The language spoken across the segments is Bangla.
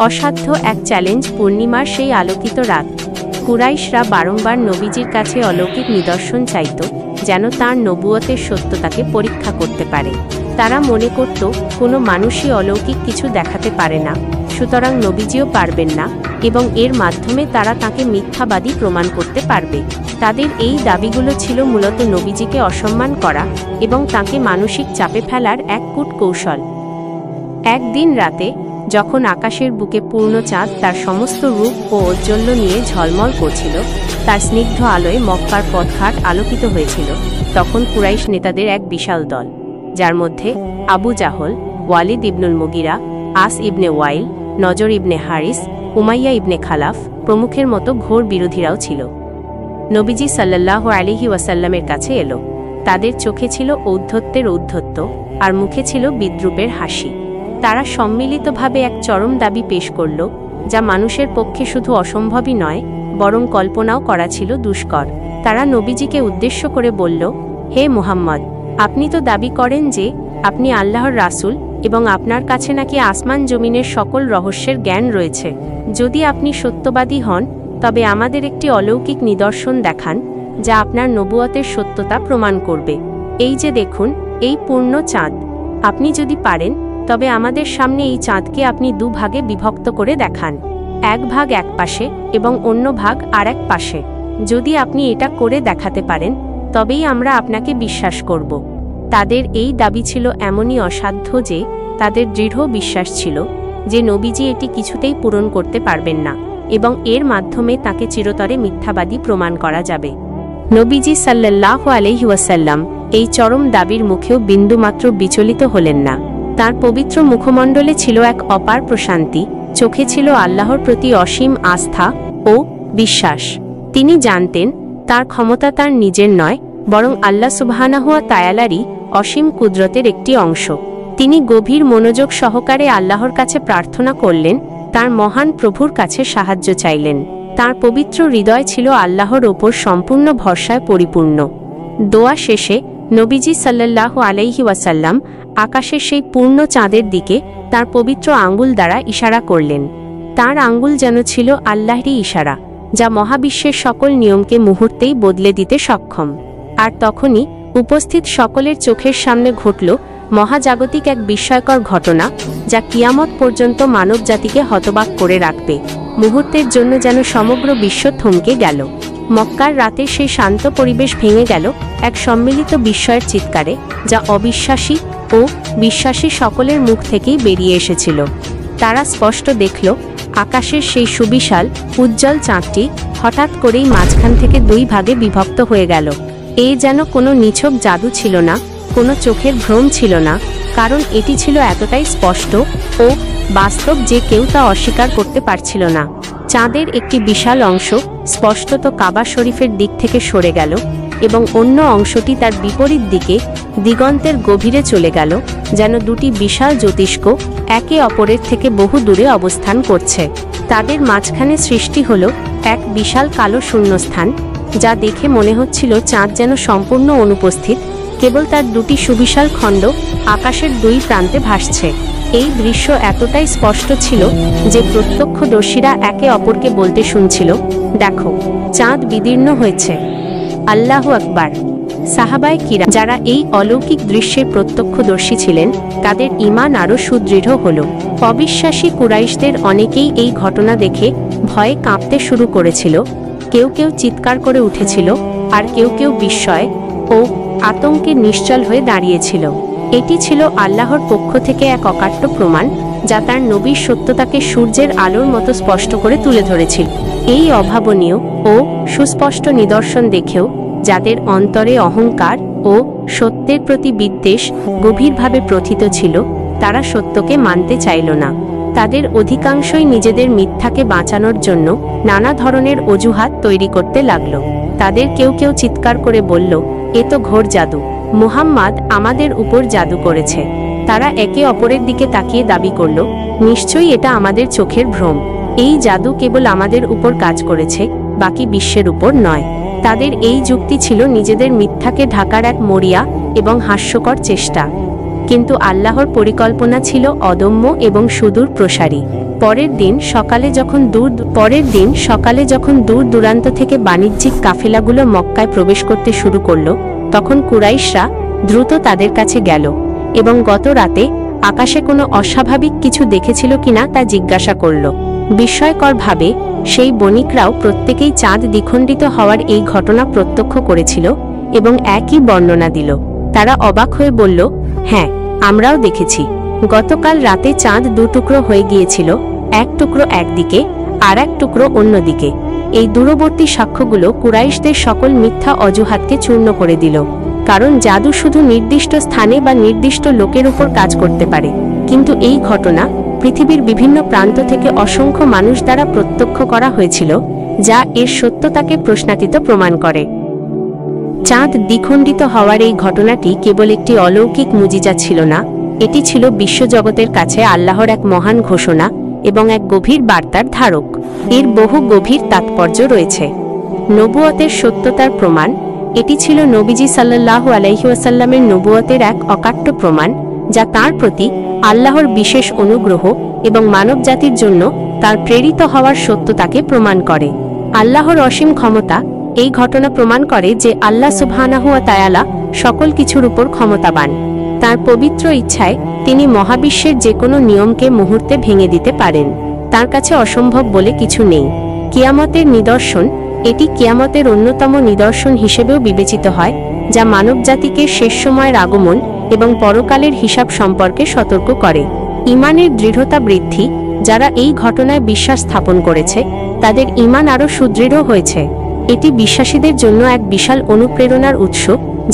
অসাধ্য এক চ্যালেঞ্জ। পূর্ণিমার সেই আলোকিত রাত। কুরাইশরা বারংবার নবীজির কাছে অলৌকিক নিদর্শন চাইত, যেন তাঁর নবুয়তের সত্যতাকে পরীক্ষা করতে পারে। তারা মনে করত কোনো মানুষই অলৌকিক কিছু দেখাতে পারে না, সুতরাং নবীজিও পারবেন না, এবং এর মাধ্যমে তারা তাঁকে মিথ্যাবাদী প্রমাণ করতে পারবে। তাদের এই দাবিগুলো ছিল মূলত নবীজিকে অসম্মান করা এবং তাঁকে মানসিক চাপে ফেলার এক কূট কৌশল। একদিন রাতে যখন আকাশের বুকে পূর্ণ চাঁদ তার সমস্ত রূপ ও ঔজ্জ্বল্য নিয়ে ঝলমল করছিল, তার স্নিগ্ধ আলোয় মক্কার পথঘাট আলোকিত হয়েছিল, তখন কুরাইশ নেতাদের এক বিশাল দল, যার মধ্যে আবু জাহল, ওয়ালিদ ইবনুল মুগিরা, আস ইবনে ওয়াইল, নজর ইবনে হারিস, উমাইয়া ইবনে খালাফ প্রমুখের মতো ঘোর বিরোধীরাও ছিল, নবীজি সাল্লাল্লাহু আলাইহি ওয়াসাল্লামের কাছে এলো। তাদের চোখে ছিল ঔদ্ধত্যের ঔদ্ধত্য, আর মুখে ছিল বিদ্রূপের হাসি। তারা সম্মিলিতভাবে এক চরম দাবি পেশ করল, যা মানুষের পক্ষে শুধু অসম্ভবই নয়, বরং কল্পনাও করা ছিল দুষ্কর। তারা নবীজিকে উদ্দেশ্য করে বলল, হে মুহাম্মদ, আপনি তো দাবি করেন যে আপনি আল্লাহর রাসূল এবং আপনার কাছে নাকি আসমান জমিনের সকল রহস্যের জ্ঞান রয়েছে। যদি আপনি সত্যবাদী হন, তবে আমাদের একটি অলৌকিক নিদর্শন দেখান, যা আপনার নবুয়তের সত্যতা প্রমাণ করবে। এই যে দেখুন, এই পূর্ণ চাঁদ। আপনি যদি পারেন, তবে আমাদের সামনে এই চাঁদকে আপনি দুভাগে বিভক্ত করে দেখান, এক ভাগ এক পাশে এবং অন্য ভাগ আর এক পাশে। যদি আপনি এটা করে দেখাতে পারেন, তবেই আমরা আপনাকে বিশ্বাস করব। তাদের এই দাবি ছিল এমনই অসাধ্য যে তাদের দৃঢ় বিশ্বাস ছিল যে নবীজি এটি কিছুতেই পূরণ করতে পারবেন না, এবং এর মাধ্যমে তাকে চিরতরে মিথ্যাবাদী প্রমাণ করা যাবে। নবীজি সাল্লাল্লাহু আলাইহি ওয়াসাল্লাম এই চরম দাবির মুখেও বিন্দুমাত্র বিচলিত হলেন না। তার পবিত্র মুখমণ্ডলে ছিল এক অপার প্রশান্তি, চোখে ছিল আল্লাহর প্রতি অসীম আস্থা ও বিশ্বাস। তিনি জানতেন তার ক্ষমতা তার নিজের নয়, বরং আল্লাহ সুবহানাহু ওয়া তাআলারই অসীম কুদরতের একটি অংশ। তিনি গভীর মনোযোগ সহকারে আল্লাহর কাছে প্রার্থনা করলেন, তার মহান প্রভুর কাছে সাহায্য চাইলেন। তার পবিত্র হৃদয় ছিল আল্লাহর ওপর সম্পূর্ণ ভরসায় পরিপূর্ণ। দোয়া শেষে নবীজি সাল্লাল্লাহু আলাইহি ওয়াসাল্লাম আকাশের সেই পূর্ণ চাঁদের দিকে তার পবিত্র আঙ্গুল দ্বারা ইশারা করলেন। তার আঙ্গুল যেন ছিল আল্লাহরই ইশারা, যা মহাবিশ্বের সকল নিয়মকে মুহূর্তেই বদলে দিতে সক্ষম। আর তখনই উপস্থিত সকলের চোখের সামনে ঘটল মহাজাগতিক এক বিস্ময়কর ঘটনা, যা কিয়ামত পর্যন্ত মানব জাতিকে হতবাক করে রাখবে। মুহূর্তের জন্য যেন সমগ্র বিশ্ব থমকে গেল। মক্কার রাতের সেই শান্ত পরিবেশ ভেঙে গেল এক সম্মিলিত বিস্ময়ের চিৎকারে, যা অবিশ্বাসী ও বিশ্বাসী সকলের মুখ থেকেই বেরিয়ে এসেছিল। তারা স্পষ্ট দেখল, আকাশের সেই সুবিশাল উজ্জ্বল চাঁদটি হঠাৎ করেই মাঝখান থেকে দুই ভাগে বিভক্ত হয়ে গেল। এই যেন কোনো নিছক জাদু ছিল না, কোনো চোখের ভ্রম ছিল না, কারণ এটি ছিল এতটাই স্পষ্ট ও বাস্তব যে কেউ তা অস্বীকার করতে পারছিল না। চাঁদের একটি বিশাল অংশ স্পষ্টত কাবা শরীফের দিক থেকে সরে গেল, এবং অন্য অংশটি তার বিপরীত দিকে দিগন্তের গভীরে চলে গেল, যেন দুটি বিশাল জ্যোতিষ্ক একে অপরের থেকে বহু দূরে অবস্থান করছে। তাদের মাঝখানে সৃষ্টি হলো এক বিশাল কালো শূন্যস্থান, যা দেখে মনে হচ্ছিল চাঁদ যেন সম্পূর্ণ অনুপস্থিত, কেবল তার দুটি সুবিশাল খণ্ড আকাশের দুই প্রান্তে ভাসছে। এই দৃশ্য এতটাই স্পষ্ট ছিল যে প্রত্যক্ষদর্শীরা একে অপরকে বলতে শুনছিল, দেখো, চাঁদ বিদীর্ণ হয়েছে। আল্লাহু আকবার। সাহাবায়ে কিরাম যারা এই অলৌকিক দৃশ্যের প্রত্যক্ষদর্শী ছিলেন, তাদের ঈমান আরও সুদৃঢ় হল। অবিশ্বাসী কুরাইশদের অনেকেই এই ঘটনা দেখে ভয়ে কাঁপতে শুরু করেছিল। কেউ কেউ চিৎকার করে উঠেছিল, আর কেউ কেউ বিস্ময় ও আতঙ্কে নিশ্চল হয়ে দাঁড়িয়েছিল। এটি ছিল আল্লাহর পক্ষ থেকে এক অকাট্য প্রমাণ, যা তার নবীর সত্যতাকে সূর্যের আলোর মতো স্পষ্ট করে তুলে ধরেছিল। এই অভাবনীয় ও সুস্পষ্ট নিদর্শন দেখেও যাদের অন্তরে অহংকার ও সত্যের প্রতি বিদ্বেষ গভীরভাবে প্রথিত ছিল, তারা সত্যকে মানতে চাইল না। তাদের অধিকাংশই নিজেদের মিথ্যাকে বাঁচানোর জন্য নানা ধরনের অজুহাত তৈরি করতে লাগল। তাদের কেউ কেউ চিৎকার করে বলল, এ তো ঘোর জাদু, মুহাম্মদ আমাদের উপর জাদু করেছে। তারা একে অপরের দিকে তাকিয়ে দাবি করল, নিশ্চয়ই এটা আমাদের চোখের ভ্রম। এই জাদু কেবল আমাদের উপর কাজ করেছে, বাকি বিশ্বের উপর নয়। তাদের এই যুক্তি ছিল নিজেদের মিথ্যাকে ঢাকার এক মরিয়া এবং হাস্যকর চেষ্টা। কিন্তু আল্লাহর পরিকল্পনা ছিল অদম্য এবং সুদূর প্রসারী। পরের দিন সকালে যখন দূর দূরান্ত থেকে বাণিজ্যিক কাফেলাগুলো মক্কায় প্রবেশ করতে শুরু করল, তখন কুরাইশরা দ্রুত তাদের কাছে গেল এবং গত রাতে আকাশে কোনো অস্বাভাবিক কিছু দেখেছিল কিনা তা জিজ্ঞাসা করল। বিস্ময়করভাবে সেই বণিকরাও প্রত্যেকেই চাঁদ দ্বিখণ্ডিত হওয়ার এই ঘটনা প্রত্যক্ষ করেছিল এবং একই বর্ণনা দিল। তারা অবাক হয়ে বলল, হ্যাঁ, আমরাও দেখেছি। গতকাল রাতে চাঁদ দুটুকরো হয়ে গিয়েছিল, এক টুকরো একদিকে আর এক টুকরো অন্যদিকে। এই দূরবর্তী সাক্ষ্যগুলো কুরাইশদের সকল মিথ্যা অজুহাতকে চূর্ণ করে দিল। কারণ জাদু শুধু নির্দিষ্ট স্থানে বা নির্দিষ্ট লোকের উপর কাজ করতে পারে, কিন্তু এই ঘটনা পৃথিবীর বিভিন্ন প্রান্ত থেকে অসংখ্য মানুষ দ্বারা প্রত্যক্ষ করা হয়েছিল, যা এর সত্যতাকে প্রশ্নাতীত প্রমাণ করে। চাঁদ দ্বিখণ্ডিত হওয়ার এই ঘটনাটি কেবল একটি অলৌকিক মুজিজা ছিল না, এটি ছিল বিশ্বজগতের কাছে আল্লাহর এক মহান ঘোষণা এবং এক গভীর বার্তার ধারক। এর বহু গভীর তাৎপর্য রয়েছে। নবুয়তের সত্যতার প্রমাণ। এটি ছিল নবীজি সাল্লাল্লাহু আলাইহি ওয়াসাল্লামের নবুয়তের এক অকাট্য প্রমাণ, যা তাঁর প্রতি আল্লাহর বিশেষ অনুগ্রহ এবং মানবজাতির জন্য তার প্রেরিত হওয়ার সত্যতাকে প্রমাণ করে। আল্লাহর অসীম ক্ষমতা। এই ঘটনা প্রমাণ করে যে আল্লাহ সুবহানাহু ওয়া তাআলা সকল কিছুর উপর ক্ষমতাবান। তার পবিত্র ইচ্ছায় তিনি মহাবিশ্বের যে কোনো নিয়মকে মুহূর্তে ভেঙে দিতে পারেন। তার কাছে অসম্ভব বলে কিছু নেই। কিয়ামতের নিদর্শন। এটি কিয়ামতের অন্যতম নিদর্শন হিসেবেও বিবেচিত হয়, যা মানবজাতিকে শেষ সময়ের আগমন এবং পরকালের হিসাব সম্পর্কে সতর্ক করে। ঈমানের দৃঢ়তা বৃদ্ধি। যারা এই ঘটনায় বিশ্বাস স্থাপন করেছে, তাদের ঈমান আরও সুদৃঢ় হয়েছে। এটি বিশ্বাসীদের জন্য এক বিশাল অনুপ্রেরণার উৎস,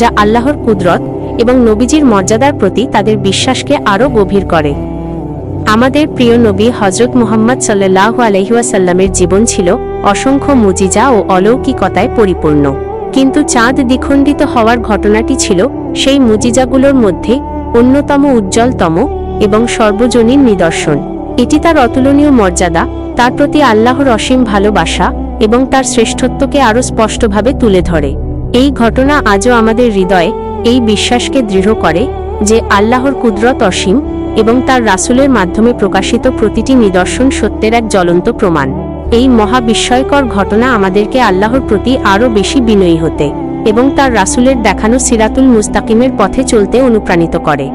যা আল্লাহর কুদরত এবং নবীজির মর্যাদার প্রতি তাদের বিশ্বাসকে আরও গভীর করে। আমাদের প্রিয় নবী হযরত মুহাম্মদ সাল্লাল্লাহু আলাইহি ওয়াসাল্লামের জীবন ছিল অসংখ্য মুজিজা ও অলৌকিকতায় পরিপূর্ণ। কিন্তু চাঁদ দ্বিখণ্ডিত হওয়ার ঘটনাটি ছিল সেই মুজিজাগুলোর মধ্যে অন্যতম, উজ্জ্বলতম এবং সর্বজনীন নিদর্শন। এটি তার অতুলনীয় মর্যাদা, তার প্রতি আল্লাহর অসীম ভালোবাসা এবং তার শ্রেষ্ঠত্বকে আরও স্পষ্টভাবে তুলে ধরে। এই ঘটনা আজও আমাদের হৃদয়ে এই বিশ্বাসকে দৃঢ় করে যে আল্লাহর কুদরত অসীম এবং তার রাসূলের মাধ্যমে প্রকাশিত প্রতিটি নিদর্শন সত্যের এক জ্বলন্ত প্রমাণ। এই মহাবিস্ময়কর ঘটনা আমাদেরকে আল্লাহর প্রতি আরও বেশি বিনয়ী হতে এবং তার রাসূলের দেখানো সিরাতুল মুস্তাকিমের পথে চলতে অনুপ্রাণিত করে।